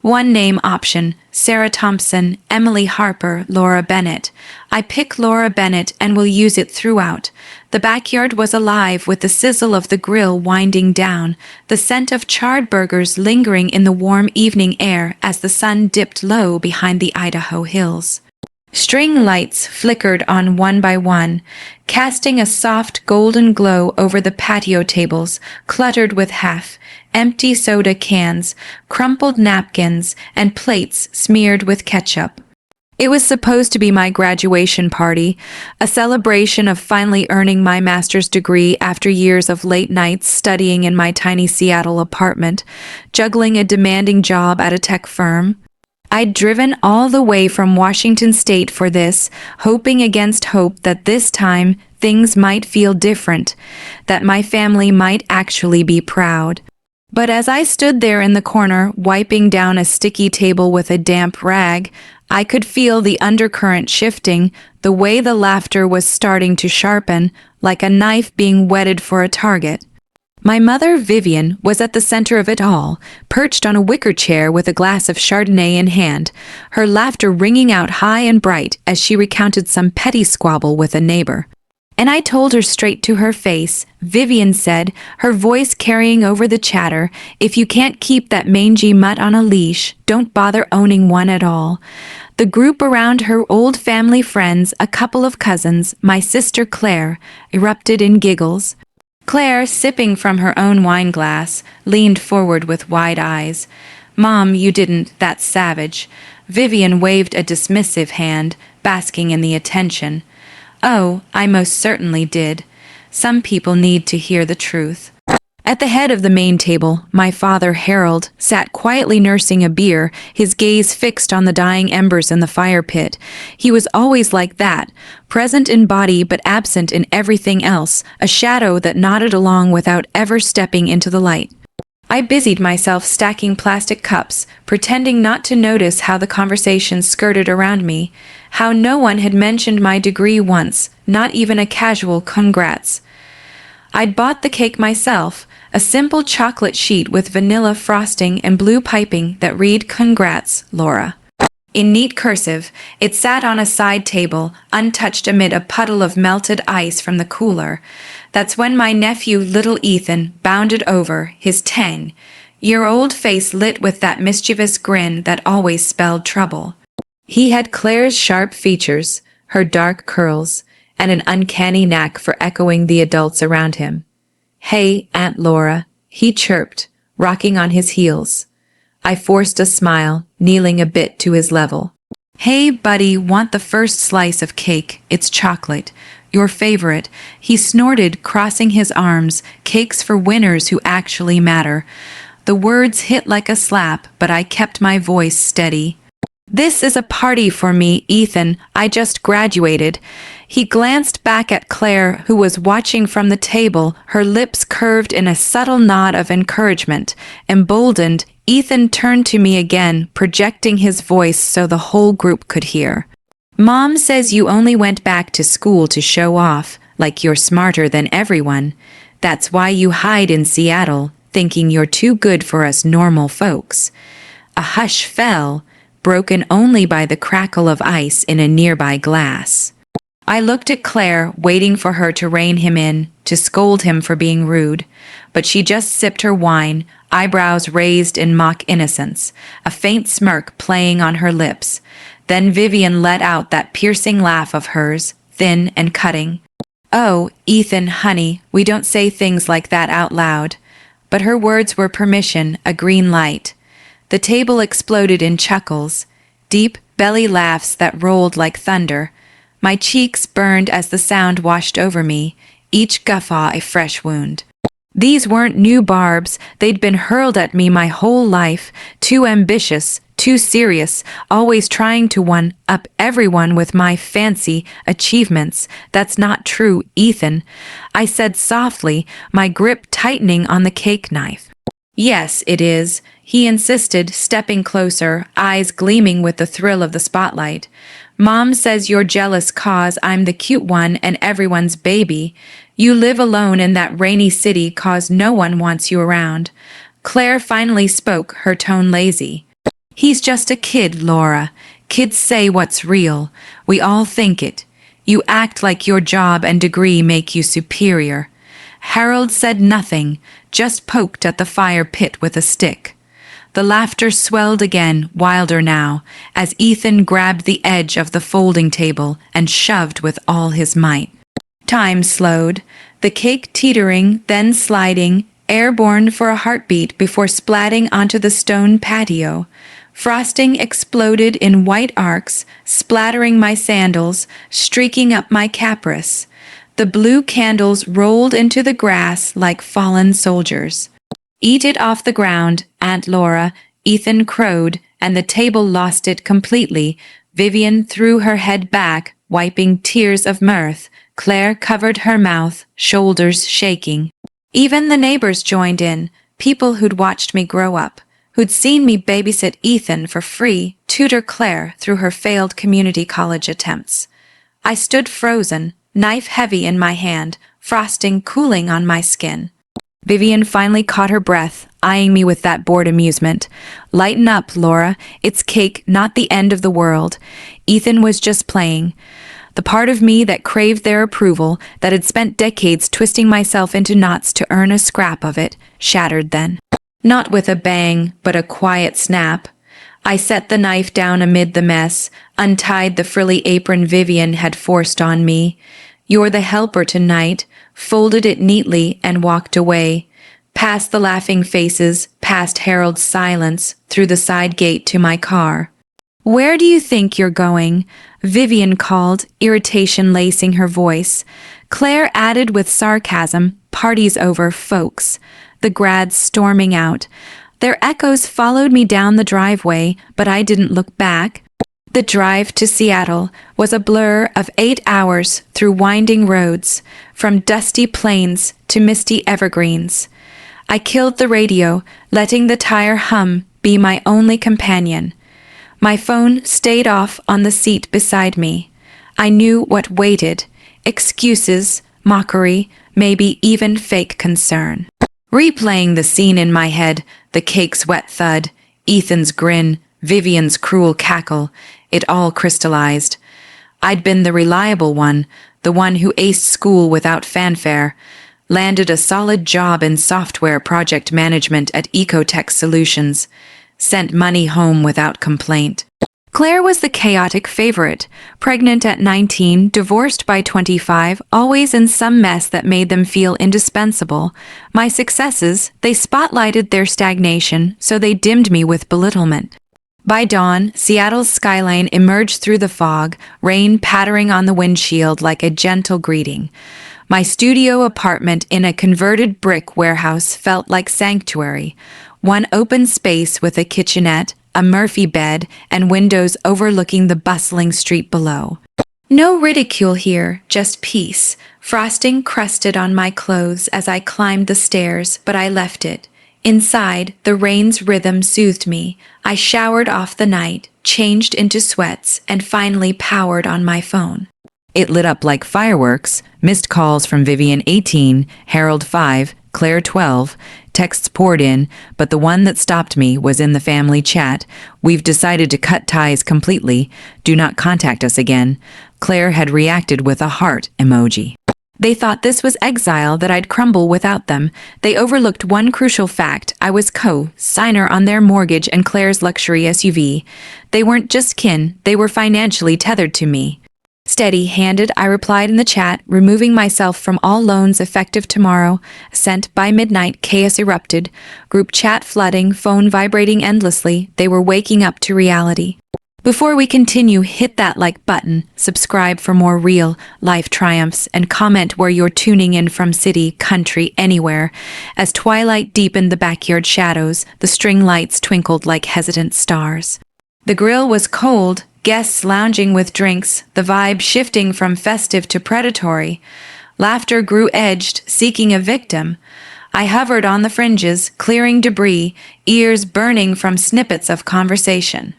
One name option: Sarah Thompson, Emily Harper, Laura Bennett. I pick Laura Bennett and will use it throughout. The backyard was alive with the sizzle of the grill winding down, the scent of charred burgers lingering in the warm evening air as the sun dipped low behind the Idaho hills. String lights flickered on one by one, casting a soft golden glow over the patio tables, cluttered with empty soda cans, crumpled napkins, and plates smeared with ketchup. It was supposed to be my graduation party, a celebration of finally earning my master's degree after years of late nights studying in my tiny Seattle apartment, juggling a demanding job at a tech firm. I'd driven all the way from Washington State for this, hoping against hope that this time things might feel different, that my family might actually be proud. But as I stood there in the corner, wiping down a sticky table with a damp rag, I could feel the undercurrent shifting, the way the laughter was starting to sharpen, like a knife being whetted for a target. My mother, Vivian, was at the center of it all, perched on a wicker chair with a glass of Chardonnay in hand, her laughter ringing out high and bright as she recounted some petty squabble with a neighbor. And I told her straight to her face, Vivian said, her voice carrying over the chatter, "If you can't keep that mangy mutt on a leash, don't bother owning one at all." The group around her old family friends, a couple of cousins, my sister Claire, erupted in giggles. Claire, sipping from her own wine glass, leaned forward with wide eyes. "Mom, you didn't, that's savage." Vivian waved a dismissive hand, basking in the attention. "Oh, I most certainly did. Some people need to hear the truth." At the head of the main table, my father, Harold, sat quietly nursing a beer, his gaze fixed on the dying embers in the fire pit. He was always like that, present in body but absent in everything else, a shadow that nodded along without ever stepping into the light. I busied myself stacking plastic cups, pretending not to notice how the conversation skirted around me, how no one had mentioned my degree once, not even a casual congrats. I'd bought the cake myself, a simple chocolate sheet with vanilla frosting and blue piping that read "Congrats, Laura." In neat cursive, it sat on a side table, untouched amid a puddle of melted ice from the cooler. That's when my nephew, little Ethan, bounded over, his 10-year-old face lit with that mischievous grin that always spelled trouble. He had Claire's sharp features, her dark curls, and an uncanny knack for echoing the adults around him. "Hey, Aunt Laura," he chirped, rocking on his heels. I forced a smile, kneeling a bit to his level. "Hey, buddy, want the first slice of cake? It's chocolate. Your favorite," he snorted, crossing his arms, "cakes for winners who actually matter." The words hit like a slap, but I kept my voice steady. "This is a party for me, Ethan. I just graduated." He glanced back at Claire, who was watching from the table, her lips curved in a subtle nod of encouragement. Emboldened, Ethan turned to me again, projecting his voice so the whole group could hear. "Mom says you only went back to school to show off, like you're smarter than everyone. That's why you hide in Seattle, thinking you're too good for us normal folks." A hush fell, broken only by the crackle of ice in a nearby glass. I looked at Claire, waiting for her to rein him in, to scold him for being rude, but she just sipped her wine, eyebrows raised in mock innocence, a faint smirk playing on her lips. Then Vivian let out that piercing laugh of hers, thin and cutting. "Oh, Ethan, honey, we don't say things like that out loud." But her words were permission, a green light. The table exploded in chuckles, deep belly laughs that rolled like thunder. My cheeks burned as the sound washed over me, each guffaw a fresh wound. These weren't new barbs, they'd been hurled at me my whole life, too ambitious, too serious, always trying to one-up everyone with my fancy achievements. "That's not true, Ethan," I said softly, my grip tightening on the cake knife. "Yes, it is," he insisted, stepping closer, eyes gleaming with the thrill of the spotlight. "Mom says you're jealous 'cause I'm the cute one and everyone's baby. You live alone in that rainy city 'cause no one wants you around." Claire finally spoke, her tone lazy. He's just a kid, Laura. Kids say what's real. We all think it. You act like your job and degree make you superior. Harold said nothing, just poked at the fire pit with a stick. The laughter swelled again, wilder now, as Ethan grabbed the edge of the folding table and shoved with all his might. Time slowed, the cake teetering, then sliding, airborne for a heartbeat before splatting onto the stone patio. Frosting exploded in white arcs, splattering my sandals, streaking up my capris. The blue candles rolled into the grass like fallen soldiers. "Eat it off the ground, Aunt Laura," Ethan crowed, and the table lost it completely. Vivian threw her head back, wiping tears of mirth. Claire covered her mouth, shoulders shaking. Even the neighbors joined in, people who'd watched me grow up, who'd seen me babysit Ethan for free, tutor Claire through her failed community college attempts. I stood frozen, knife heavy in my hand, frosting cooling on my skin. Vivian finally caught her breath, eyeing me with that bored amusement. "Lighten up, Laura. It's cake, not the end of the world." Ethan was just playing. The part of me that craved their approval, that had spent decades twisting myself into knots to earn a scrap of it, shattered then. Not with a bang, but a quiet snap. I set the knife down amid the mess, untied the frilly apron Vivian had forced on me. "You're the helper tonight," folded it neatly and walked away. Past the laughing faces, past Harold's silence, through the side gate to my car. "Where do you think you're going?" Vivian called, irritation lacing her voice. Claire added with sarcasm, "Party's over, folks." The grads storming out. Their echoes followed me down the driveway, but I didn't look back. The drive to Seattle was a blur of 8 hours through winding roads, from dusty plains to misty evergreens. I killed the radio, letting the tire hum be my only companion. My phone stayed off on the seat beside me. I knew what waited: excuses, mockery, maybe even fake concern. Replaying the scene in my head, the cake's wet thud, Ethan's grin, Vivian's cruel cackle, it all crystallized. I'd been the reliable one, the one who aced school without fanfare, landed a solid job in software project management at Ecotech Solutions, sent money home without complaint. Claire was the chaotic favorite, pregnant at 19, divorced by 25, always in some mess that made them feel indispensable. My successes, they spotlighted their stagnation, so they dimmed me with belittlement. By dawn, Seattle's skyline emerged through the fog, rain pattering on the windshield like a gentle greeting. My studio apartment in a converted brick warehouse felt like sanctuary. One open space with a kitchenette, a Murphy bed, and windows overlooking the bustling street below. No ridicule here, just peace. Frosting crusted on my clothes as I climbed the stairs, but I left it. Inside, the rain's rhythm soothed me. I showered off the night, changed into sweats, and finally powered on my phone. It lit up like fireworks, missed calls from Vivian 18, Harold 5, Claire 12, texts poured in, but the one that stopped me was in the family chat. "We've decided to cut ties completely. Do not contact us again." Claire had reacted with a heart emoji. They thought this was exile, that I'd crumble without them. They overlooked one crucial fact: I was co-signer on their mortgage and Claire's luxury SUV. They weren't just kin, they were financially tethered to me. Steady-handed, I replied in the chat, removing myself from all loans effective tomorrow. Sent by midnight, chaos erupted. Group chat flooding, phone vibrating endlessly. They were waking up to reality. Before we continue, hit that like button, subscribe for more real life triumphs, and comment where you're tuning in from, city, country, anywhere. As twilight deepened the backyard shadows, the string lights twinkled like hesitant stars. The grill was cold, guests lounging with drinks, the vibe shifting from festive to predatory. Laughter grew edged, seeking a victim. I hovered on the fringes, clearing debris, ears burning from snippets of conversation.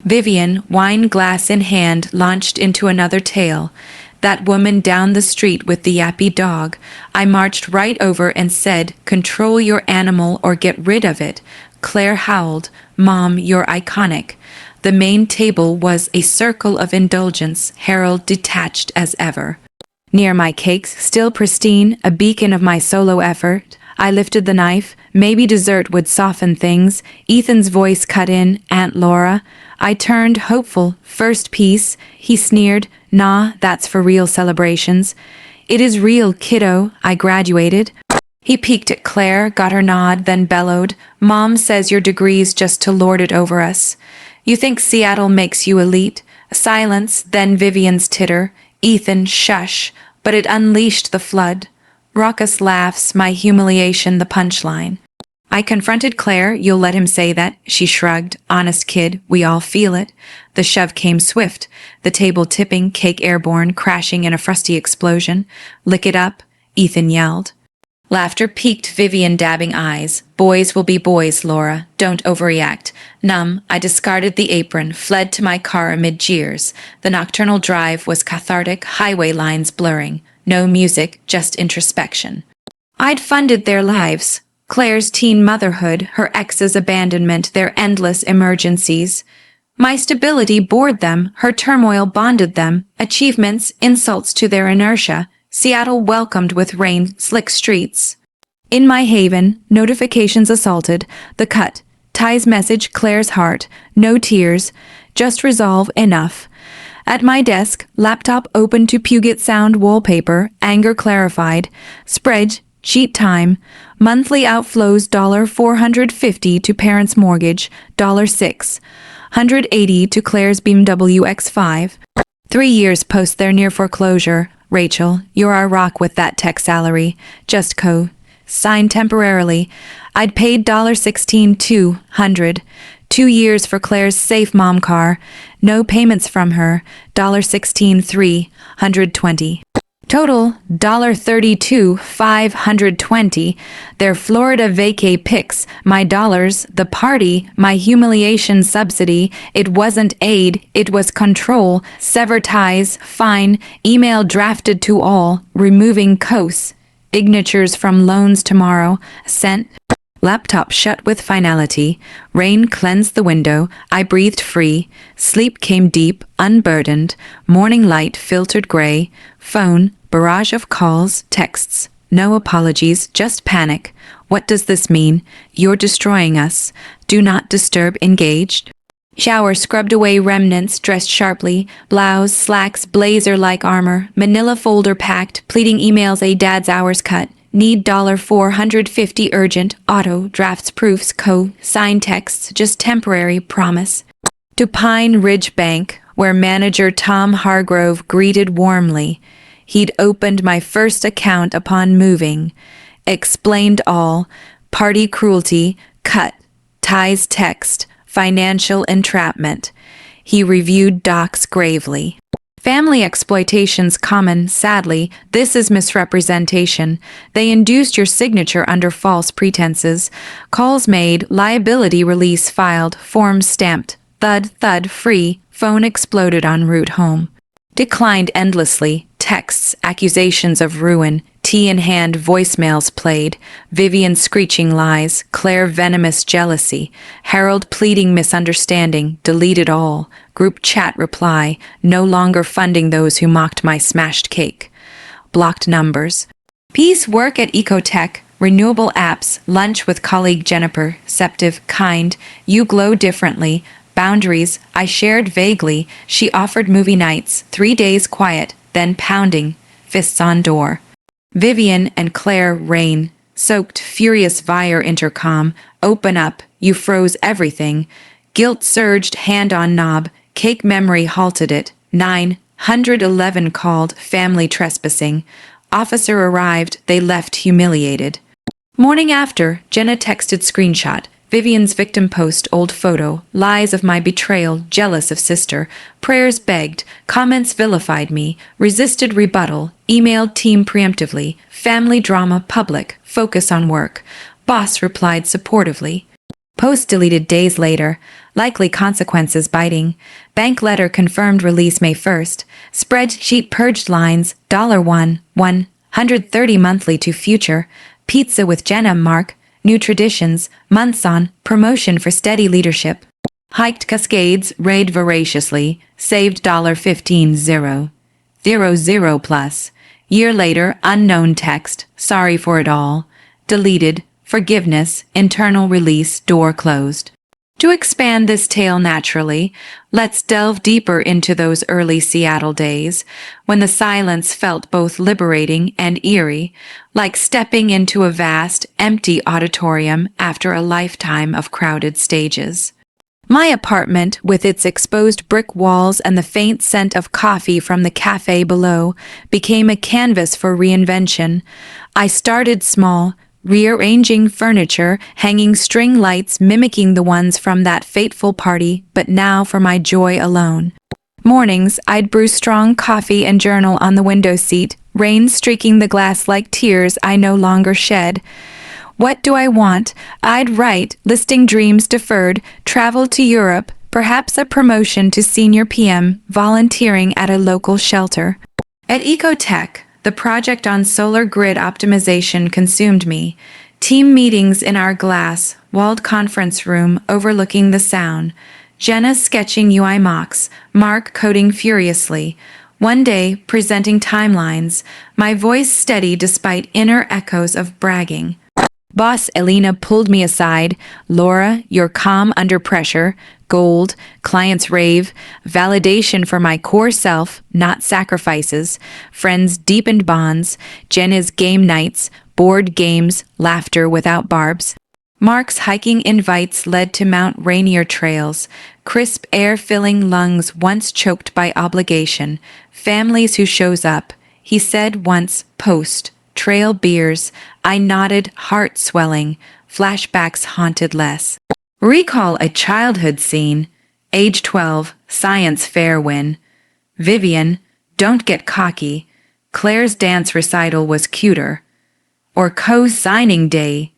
Vivian, wine glass in hand, launched into another tale. That woman down the street with the yappy dog. I marched right over and said, "Control your animal or get rid of it." Claire howled, Mom, you're iconic. The main table was a circle of indulgence, Harold detached as ever. Near my cakes, still pristine, a beacon of my solo effort, I lifted the knife. Maybe dessert would soften things. Ethan's voice cut in, Aunt Laura. I turned, hopeful. First piece. He sneered, Nah, that's for real celebrations. It is real, kiddo. I graduated. He peeked at Claire, got her nod, then bellowed, Mom says your degree's just to lord it over us. You think Seattle makes you elite? Silence, then Vivian's titter. Ethan, shush. But it unleashed the flood. Raucous laughs, my humiliation the punchline. I confronted Claire, you'll let him say that. She shrugged. Honest kid, we all feel it. The shove came swift, the table tipping, cake airborne, crashing in a frosty explosion. Lick it up, Ethan yelled. Laughter piqued Vivian, dabbing eyes. Boys will be boys, Laura. Don't overreact. Numb, I discarded the apron, fled to my car amid jeers. The nocturnal drive was cathartic, highway lines blurring. No music, just introspection. I'd funded their lives. Claire's teen motherhood, her ex's abandonment, their endless emergencies. My stability bored them, her turmoil bonded them, achievements, insults to their inertia. Seattle welcomed with rain, slick streets. In my haven, notifications assaulted, the cut, Ty's message, Claire's heart, no tears, just resolve, enough. At my desk, laptop open to Puget Sound wallpaper, anger clarified, spread, cheat time, monthly outflows $450 to parents' mortgage, $6, $180 to Claire's BMW X5. 3 years post their near foreclosure. Rachel, you're our rock with that tech salary. Just signed temporarily. I'd paid $16,200. 2 years for Claire's safe mom car. No payments from her. $16,320. Total $32,520. Their Florida vacay pics, my dollars, the party, my humiliation subsidy. It wasn't aid, it was control. Sever ties, fine, email drafted to all, removing coasts. Signatures from loans tomorrow, sent. Laptop shut with finality. Rain cleansed the window. I breathed free. Sleep came deep, unburdened. Morning light filtered gray. Phone, barrage of calls, texts. No apologies, just panic. What does this mean? You're destroying us. Do not disturb engaged. Shower scrubbed away remnants, dressed sharply. Blouse, slacks, blazer-like armor. Manila folder packed, pleading emails a dad's hours cut. Need $450 urgent, auto, drafts proofs, signed texts, just temporary, promise. To Pine Ridge Bank, where manager Tom Hargrove greeted warmly. He'd opened my first account upon moving. Explained all, party cruelty, cut, Ty's text, financial entrapment. He reviewed docs gravely. Family exploitation's common, sadly. This is misrepresentation. They induced your signature under false pretenses. Calls made, liability release filed, forms stamped. Thud, free, phone exploded en route home. Declined endlessly, texts, accusations of ruin, tea in hand voicemails played, Vivian screeching lies, Claire venomous jealousy, Harold pleading misunderstanding, deleted all, group chat reply, no longer funding those who mocked my smashed cake. Blocked numbers. Peace work at Ecotech, renewable apps, lunch with colleague Jennifer, septive, kind, you glow differently, boundaries, I shared vaguely, she offered movie nights, 3 days quiet, then pounding, fists on door. Vivian and Claire rain, soaked, furious via intercom, open up, you froze everything. Guilt surged, hand on knob, cake memory halted it, 911 called, family trespassing. Officer arrived, they left humiliated. Morning after, Jenna texted screenshot. Vivian's victim post, old photo, lies of my betrayal, jealous of sister, prayers begged, comments vilified me, resisted rebuttal, emailed team preemptively, family drama public, focus on work. Boss replied supportively. Post deleted days later, likely consequences biting. Bank letter confirmed release May 1st. Spreadsheet purged lines, $130 monthly to future. Pizza with Jenna mark. new traditions, months on, promotion for steady leadership. Hiked Cascades, raid voraciously, saved $15,000 plus. Year later, unknown text, sorry for it all. Deleted, forgiveness, internal release, door closed. To expand this tale naturally, let's delve deeper into those early Seattle days, when the silence felt both liberating and eerie, like stepping into a vast, empty auditorium after a lifetime of crowded stages. My apartment, with its exposed brick walls and the faint scent of coffee from the cafe below, became a canvas for reinvention. I started small, rearranging furniture, hanging string lights mimicking the ones from that fateful party, but now for my joy alone. Mornings, I'd brew strong coffee and journal on the window seat, rain streaking the glass like tears I no longer shed. What do I want? I'd write, listing dreams deferred, travel to Europe, perhaps a promotion to senior PM, volunteering at a local shelter. At Ecotech, the project on solar grid optimization consumed me. Team meetings in our glass-walled conference room overlooking the Sound. Jenna sketching UI mocks, Mark coding furiously. One day, presenting timelines, my voice steady despite inner echoes of bragging. Boss Elena pulled me aside. Laura, you're calm under pressure. Gold, clients rave. Validation for my core self, not sacrifices. Friends deepened bonds. Jenna's game nights, board games, laughter without barbs. Mark's hiking invites led to Mount Rainier trails. Crisp air filling lungs once choked by obligation. Families who shows up. He said once, post. Trail beers, I nodded, heart swelling, flashbacks haunted less. Recall a childhood scene, age 12, science fair win. Vivian, don't get cocky, Claire's dance recital was cuter. Or co-signing day,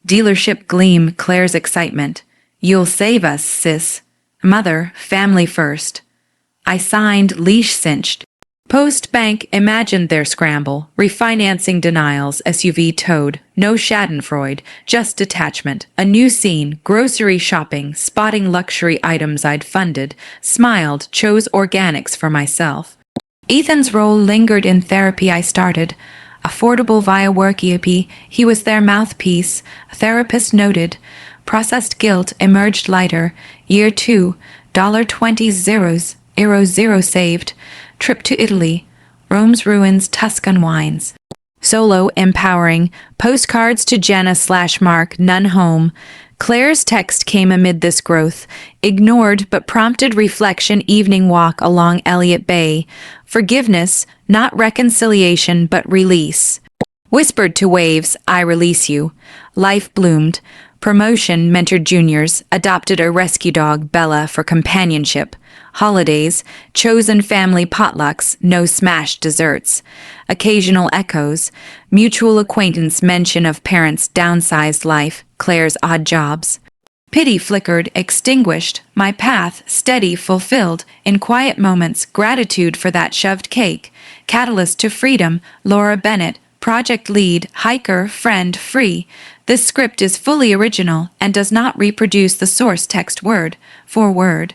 dealership gleam, Claire's excitement. You'll save us, sis. Mother, family first. I signed, leash cinched. Post-bank imagined their scramble, refinancing denials, SUV towed, no schadenfreude, just detachment, a new scene, grocery shopping, spotting luxury items I'd funded, smiled, chose organics for myself. Ethan's role lingered in therapy I started. Affordable via work EAP, he was their mouthpiece, a therapist noted. Processed guilt emerged lighter. Year 2, $20 euro zero saved. Trip to Italy, Rome's ruins, Tuscan wines. Solo empowering, postcards to Jenna/Mark, none home. Claire's text came amid this growth, ignored but prompted reflection, evening walk along Elliott Bay. Forgiveness, not reconciliation but release. Whispered to waves, I release you. Life bloomed. Promotion mentored juniors, adopted a rescue dog, Bella, for companionship. Holidays, chosen family potlucks, no smashed desserts. Occasional echoes, mutual acquaintance mention of parents' downsized life, Claire's odd jobs. Pity flickered, extinguished, my path, steady, fulfilled, in quiet moments, gratitude for that shoved cake. Catalyst to freedom, Laura Bennett, project lead, hiker, friend, free. This script is fully original and does not reproduce the source text word for word.